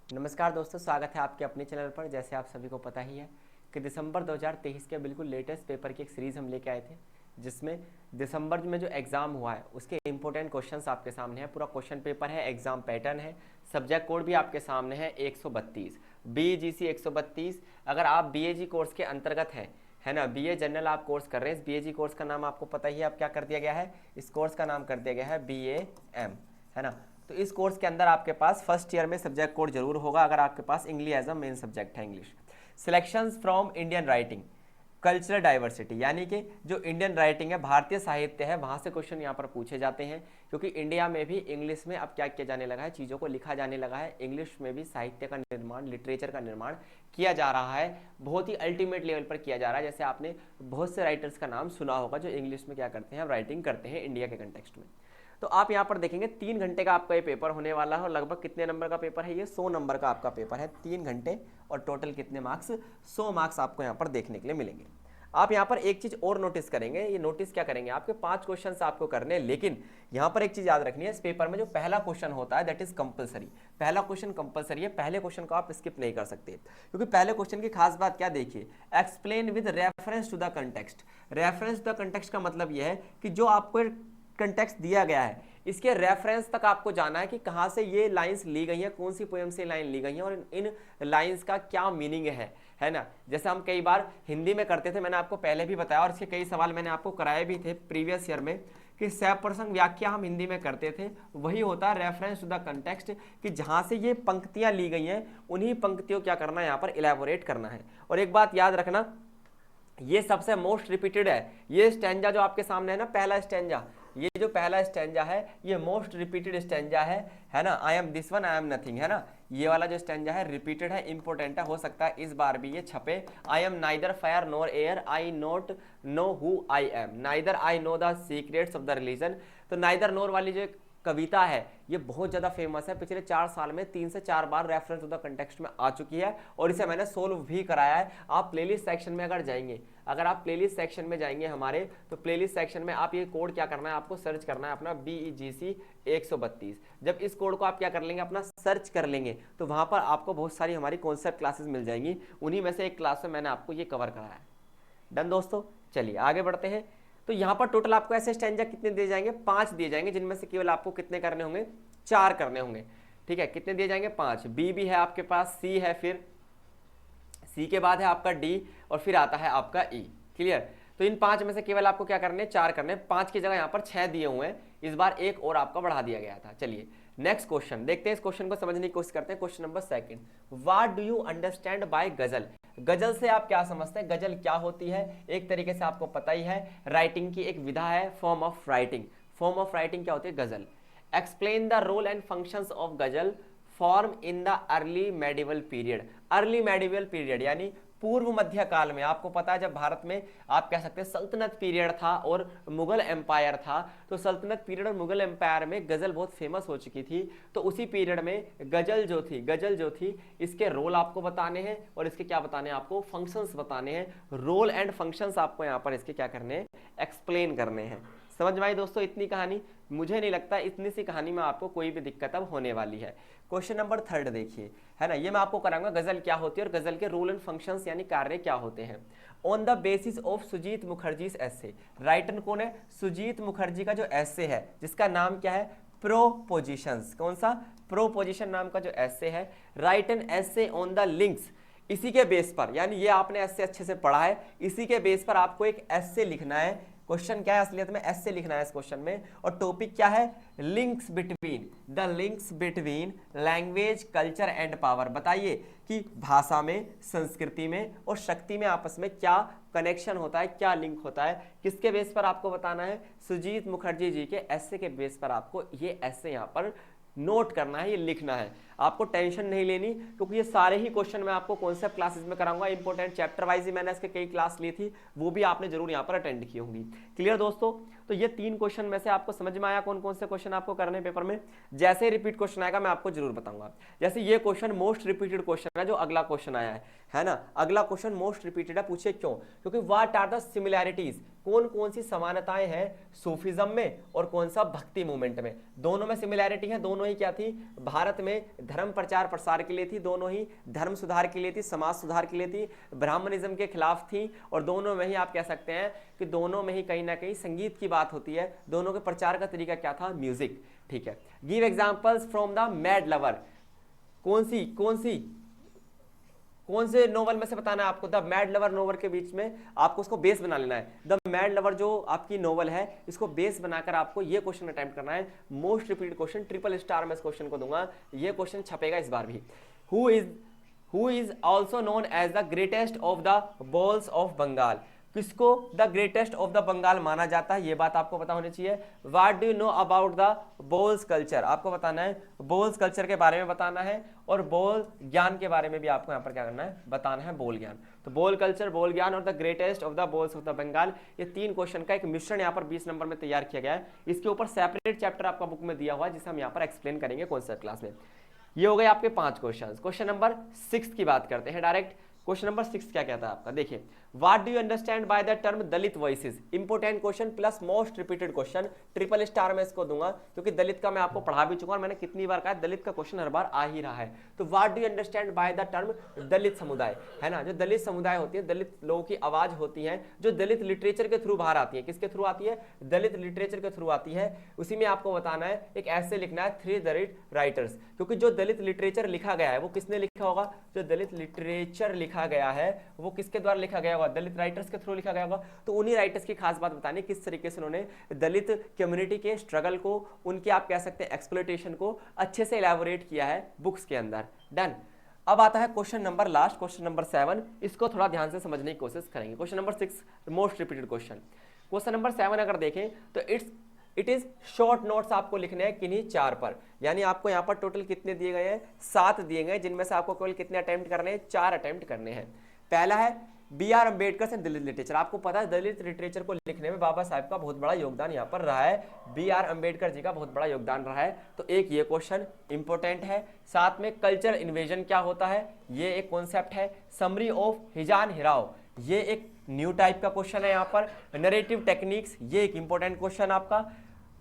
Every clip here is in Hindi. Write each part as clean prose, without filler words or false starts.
नमस्कार दोस्तों, स्वागत है आपके अपने चैनल पर। जैसे आप सभी को पता ही है कि दिसंबर 2023 के बिल्कुल लेटेस्ट पेपर की एक सीरीज़ हम लेके आए थे, जिसमें दिसंबर में जो एग्ज़ाम हुआ है उसके इंपॉर्टेंट क्वेश्चंस आपके सामने है। पूरा क्वेश्चन पेपर है, एग्ज़ाम पैटर्न है, सब्जेक्ट कोड भी आपके सामने है 132 BGC 132। अगर आप BAG कोर्स के अंतर्गत हैं, है ना, BA जनरल आप कोर्स कर रहे हैं, इस BAG कोर्स का नाम आपको पता ही है। अब क्या कर दिया गया है, इस कोर्स का नाम कर दिया गया है BAM, है ना। तो इस कोर्स के अंदर आपके पास फर्स्ट ईयर में सब्जेक्ट कोड जरूर होगा अगर आपके पास English as a main subject है। English selections from Indian writing, cultural diversity, यानी कि जो इंडियन राइटिंग है, भारतीय साहित्य है, वहां से क्वेश्चन यहाँ पर पूछे जाते हैं। क्योंकि इंडिया में भी इंग्लिश में अब क्या किया जाने लगा है, चीज़ों को लिखा जाने लगा है। इंग्लिश में भी साहित्य का निर्माण, लिटरेचर का निर्माण किया जा रहा है, बहुत ही अल्टीमेट लेवल पर किया जा रहा है। जैसे आपने बहुत से राइटर्स का नाम सुना होगा जो इंग्लिश में क्या करते हैं, राइटिंग करते हैं इंडिया के कंटेक्स्ट में। तो आप यहाँ पर देखेंगे 3 घंटे का आपका ये पेपर होने वाला है, और लगभग कितने नंबर का पेपर है ये, 100 नंबर का आपका पेपर है। 3 घंटे और टोटल कितने मार्क्स, 100 मार्क्स आपको यहाँ पर देखने के लिए मिलेंगे। आप यहाँ पर एक चीज और नोटिस करेंगे, ये नोटिस क्या करेंगे, आपके 5 क्वेश्चन आपको करने हैं, लेकिन यहाँ पर एक चीज याद रखनी है, इस पेपर में जो पहला क्वेश्चन होता है दैट इज कंपलसरी। पहला क्वेश्चन कंपलसरी है, पहले क्वेश्चन को आप स्किप नहीं कर सकते। क्योंकि पहले क्वेश्चन की खास बात क्या, देखिए, explain with reference to the context. Reference to the context का मतलब यह है कि जो आपको कंटेक्स्ट दिया गया है, इसके रेफरेंस तक आपको जाना है कि कहाँ से ये लाइंस ली गई हैं, कौन सी पोएम से लाइन ली गई हैं, और इन लाइंस का क्या मीनिंग है ना। जैसे हम कई बार हिंदी में करते थे, मैंने आपको पहले भी बताया, और इसके कई सवाल मैंने आपको कराए भी थे प्रीवियस ईयर में, कि सप्रसंग व्याख्या हम हिंदी में करते थे। वही होता है रेफरेंस टू द कंटेक्स्ट, कि जहाँ से ये पंक्तियाँ ली गई हैं उन्हीं पंक्तियों क्या करना है, यहाँ पर इलेबोरेट करना है। और एक बात याद रखना, ये सबसे मोस्ट रिपीटेड है। ये स्टैंजा जो आपके सामने है ना, पहला स्टैंजा, ये जो पहला स्टैंजा है ये मोस्ट रिपीटेड स्टैंजा है ना। I am this one, I am nothing, है ना। ये वाला जो स्टैंजा है रिपीटेड है, इंपॉर्टेंट है, हो सकता है इस बार भी ये छपे। I am neither fire NOR air, I not know who I am, neither I know the secrets of the religion. तो नाइदर नोर वाली जो कविता है ये बहुत ज़्यादा फेमस है, पिछले 4 साल में 3 से 4 बार रेफरेंस टू द कंटेक्स्ट में आ चुकी है, और इसे मैंने सोल्व भी कराया है। आप प्लेलिस्ट सेक्शन में अगर जाएंगे, अगर आप प्लेलिस्ट सेक्शन में जाएंगे हमारे, तो प्लेलिस्ट सेक्शन में आप ये कोड क्या करना है, आपको सर्च करना है अपना BEGC 132। जब इस कोड को आप क्या कर लेंगे, अपना सर्च कर लेंगे, तो वहां पर आपको बहुत सारी हमारी कॉन्सेप्ट क्लासेस मिल जाएंगी। उन्हीं में से एक क्लास में मैंने आपको ये कवर कराया है। डन दोस्तों, चलिए आगे बढ़ते हैं। तो यहाँ पर टोटल आपको ऐसे स्टैंजा कितने दिए जाएंगे, 5 दिए जाएंगे, जिनमें से केवल आपको कितने करने होंगे, 4 करने होंगे। ठीक है, कितने दिए जाएंगे, 5। बी भी है आपके पास, सी है, फिर सी के बाद है आपका डी, और फिर आता है आपका ई। क्लियर। तो इन 5 में से केवल आपको क्या करने, 4 करने। 5 की जगह यहाँ पर 6 दिए हुए हैं, इस बार एक और आपका बढ़ा दिया गया था। चलिए नेक्स्ट क्वेश्चन देखते हैं, इस क्वेश्चन को समझने की कोशिश करते हैं। Question number 2, what do you understand bye गजल। गजल से आप क्या समझते हैं, गजल क्या होती है। एक तरीके से आपको पता ही है, राइटिंग की एक विधा है, form of writing. Form of writing क्या होती है, गजल। Explain the role and functions of ghazal form in the early medieval period. Early medieval period यानी पूर्व मध्य काल में, आपको पता है जब भारत में आप कह सकते हैं सल्तनत पीरियड था और मुगल एम्पायर था, तो सल्तनत पीरियड और मुगल एम्पायर में गजल बहुत फेमस हो चुकी थी। तो उसी पीरियड में गजल जो थी इसके रोल आपको बताने हैं, और इसके क्या बताने हैं, आपको फंक्शंस बताने हैं। रोल एंड फंक्शंस आपको यहाँ पर इसके क्या करने हैं, एक्सप्लेन करने हैं। समझ में आई दोस्तों इतनी कहानी। मुझे नहीं लगता इतनी सी कहानी में आपको कोई भी दिक्कत अब होने वाली है। क्वेश्चन नंबर 3 देखिए, है ना, ये मैं आपको कराऊंगा गजल क्या होती है और गजल के रूल एंड फंक्शंस यानी कार्य क्या होते हैं। On the basis of Sujit Mukherjee essay, writer कौन है, सुजीत मुखर्जी का जो एसे है जिसका नाम क्या है, प्रोपोजिशंस। कौन सा, प्रोपोजिशन नाम का जो एसे है, right an essay on the links. इसी के बेस पर, यानी ये आपने एसे अच्छे से पढ़ा है, इसी के बेस पर आपको एक एसे लिखना है। क्वेश्चन क्या है, असलियत में एसे लिखना है इस क्वेश्चन में, और टॉपिक क्या है, links between, the links between language culture and power. बताइए कि भाषा में, संस्कृति में और शक्ति में आपस में क्या कनेक्शन होता है, क्या लिंक होता है, किसके बेस पर आपको बताना है, सुजीत मुखर्जी जी के एसे के बेस पर आपको ये एसे यहाँ पर नोट करना है, ये लिखना है। आपको टेंशन नहीं लेनी, क्योंकि ये सारे ही क्वेश्चन मैं आपको कॉन्सेप्ट क्लासेस में कराऊंगा। इंपॉर्टेंट चैप्टर वाइज ही मैंने इसके कई क्लास ली थी, वो भी आपने जरूर यहाँ पर अटेंड की होंगी। क्लियर दोस्तों। तो ये 3 क्वेश्चन में से आपको समझ में आया कौन कौन से क्वेश्चन आपको करने पेपर में। जैसे ही रिपीट क्वेश्चन आएगा मैं आपको जरूर बताऊंगा। जैसे ये क्वेश्चन मोस्ट रिपीटेड क्वेश्चन है, जो अगला क्वेश्चन आया है ना, अगला क्वेश्चन मोस्ट रिपीटेड है। पूछे क्यों, क्योंकि व्हाट आर द सिमिलैरिटीज, कौन कौन सी समानताएं हैं सूफिज्म में और कौन सा भक्ति मूवमेंट में। दोनों में सिमिलैरिटी है, दोनों ही क्या थी, भारत में धर्म प्रचार प्रसार के लिए थी, दोनों ही धर्म सुधार के लिए थी, समाज सुधार के लिए थी, ब्राह्मणिज्म के खिलाफ थी, और दोनों में ही आप कह सकते हैं कि दोनों में ही कहीं ना कहीं संगीत की बात होती है। दोनों के प्रचार का तरीका क्या था? म्यूजिक। ठीक है, give examples from the mad lover. कौन से नोवेल में से बताना है आपको? द मैड लवर नोवेल के बीच में आपको उसको बेस बना लेना है। द मैड लवर जो आपकी नोवेल है, इसको बेस बनाकर आपको ये क्वेश्चन अटेम्प्ट करना है। Most repeated question, triple star में इस क्वेश्चन को दूंगा, ये क्वेश्चन छपेगा इस बार भी। Who is also known as the greatest of the Bauls of Bengal. किसको the greatest of the Bengal माना जाता है, ये बात आपको पता होनी चाहिए। What do you know about the Bauls culture, आपको बताना है, बोल्स कल्चर के बारे में बताना है, और बोल ज्ञान के बारे में भी आपको यहाँ पर क्या करना है? बताना है, बोल ज्ञान। तो बोल कल्चर, बोल ज्ञान और the greatest of the Bauls of the Bengal, ये 3 क्वेश्चन का एक मिश्रण यहाँ पर 20 नंबर में तैयार किया गया है। इसके ऊपर सेपरेट चैप्टर आपका बुक में दिया हुआ है, जिसे हम यहाँ पर एक्सप्लेन करेंगे कौन सा क्लास में। ये हो गए आपके 5 क्वेश्चन। क्वेश्चन नंबर 6 की बात करते हैं डायरेक्ट। क्वेश्चन नंबर 6 क्या कहता है आपका? देखिए, what do you understand by the term Dalit voices. Important question plus most repeated question, triple star में इसको दूंगा, क्योंकि दलित का मैं आपको पढ़ा भी चुका और मैंने कितनी बार कहा, दलित का क्वेश्चन हर बार आ ही रहा है। तो what do you understand by the term Dalit समुदाय, है ना, जो दलित समुदाय होती है, दलित लोगों की आवाज होती है, जो दलित लिटरेचर के थ्रू बाहर आती है। किसके थ्रू आती है? दलित लिटरेचर के थ्रू आती है। उसी में आपको बताना है, एक ऐसे लिखना है 3 दलित राइटर्स, क्योंकि जो दलित लिटरेचर लिखा गया है वो किसने लिखा होगा? जो दलित लिटरेचर लिखा गया है वो किसके द्वारा लिखा गया होगा? दलित राइटर्स के थ्रू लिखा गया होगा। तो उन्हीं राइटर्स की खास बात बतानी, किस तरीके से उन्होंने दलित कम्युनिटी के स्ट्रगल को, उनके आप कह सकते हैं एक्सप्लॉयटेशन को अच्छे से इलैबोरेट किया है बुक्स के अंदर। डन। अब आता है question number last, question number 7। इसको थोड़ा ध्यान से समझने की कोशिश करेंगे। Question number 6 most repeated question. Question number 7 अगर देखें तो इट इज शॉर्ट नोट्स आपको लिखने हैं किन्हीं 4 पर, यानी आपको यहाँ पर टोटल कितने दिए गए हैं? 7 दिए गए, जिनमें से आपको केवल कितने अटेम्प्ट करने हैं? 4 अटेम्प्ट करने हैं। पहला है B.R. अम्बेडकर से दलित लिटरेचर। आपको पता है दलित लिटरेचर को लिखने में बाबा साहब का बहुत बड़ा योगदान यहाँ पर रहा है, B.R. अम्बेडकर जी का बहुत बड़ा योगदान रहा है। तो एक ये क्वेश्चन इंपॉर्टेंट है। साथ में कल्चर इन्वेजन क्या होता है, ये एक कॉन्सेप्ट है। समरी ऑफ हिजान हिराव, ये एक न्यू टाइप का क्वेश्चन है यहाँ पर। नरेटिव टेक्निक्स, ये एक इंपॉर्टेंट क्वेश्चन आपका।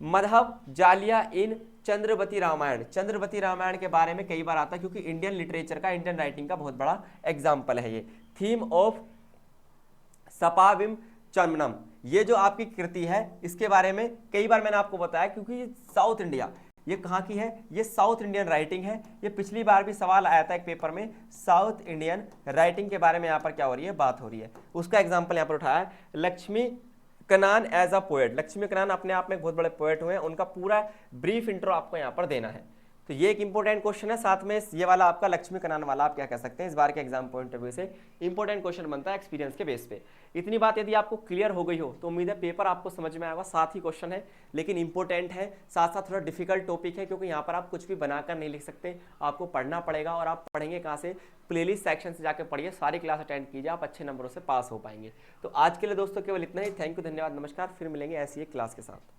मधव जालिया इन चंद्रवती रामायण, चंद्रवती रामायण के बारे में कई बार आता है, क्योंकि इंडियन लिटरेचर का, इंडियन राइटिंग का बहुत बड़ा एग्जाम्पल है ये। थीम ऑफ सपाविम चमनम, ये जो आपकी कृति है इसके बारे में कई बार मैंने आपको बताया, क्योंकि ये साउथ इंडिया, ये कहाँ की है? ये साउथ इंडियन राइटिंग है। ये पिछली बार भी सवाल आया था एक पेपर में, साउथ इंडियन राइटिंग के बारे में यहाँ पर क्या हो रही है? बात हो रही है। उसका एग्जाम्पल यहाँ पर उठाया है Lakshmi Kannan as a poet. Lakshmi Kannan अपने आप में एक बहुत बड़े पोएट हुए हैं, उनका पूरा ब्रीफ इंट्रो आपको यहाँ पर देना है। तो ये एक इंपॉर्टेंट क्वेश्चन है। साथ में ये वाला आपका लक्ष्मी कनान वाला आप क्या कह सकते हैं, इस बार के एग्जाम पॉइंट ऑफ व्यू से इंपॉर्टेंट क्वेश्चन बनता है एक्सपीरियंस के बेस पे। इतनी बात यदि आपको क्लियर हो गई हो तो उम्मीद है पेपर आपको समझ में आएगा। 7 ही क्वेश्चन है, लेकिन इंपॉर्टेंट है, साथ साथ थोड़ा डिफिकल्ट टॉपिक है, क्योंकि यहाँ पर आप कुछ भी बनाकर नहीं लिख सकते, आपको पढ़ना पड़ेगा। और आप पढ़ेंगे कहाँ से? प्लेलिस्ट सेक्शन से जाकर पढ़िए, सारी क्लास अटेंड कीजिए, आप अच्छे नंबरों से पास हो पाएंगे। तो आज के लिए दोस्तों केवल इतना ही। थैंक यू, धन्यवाद, नमस्कार। फिर मिलेंगे ऐसी एक क्लास के साथ।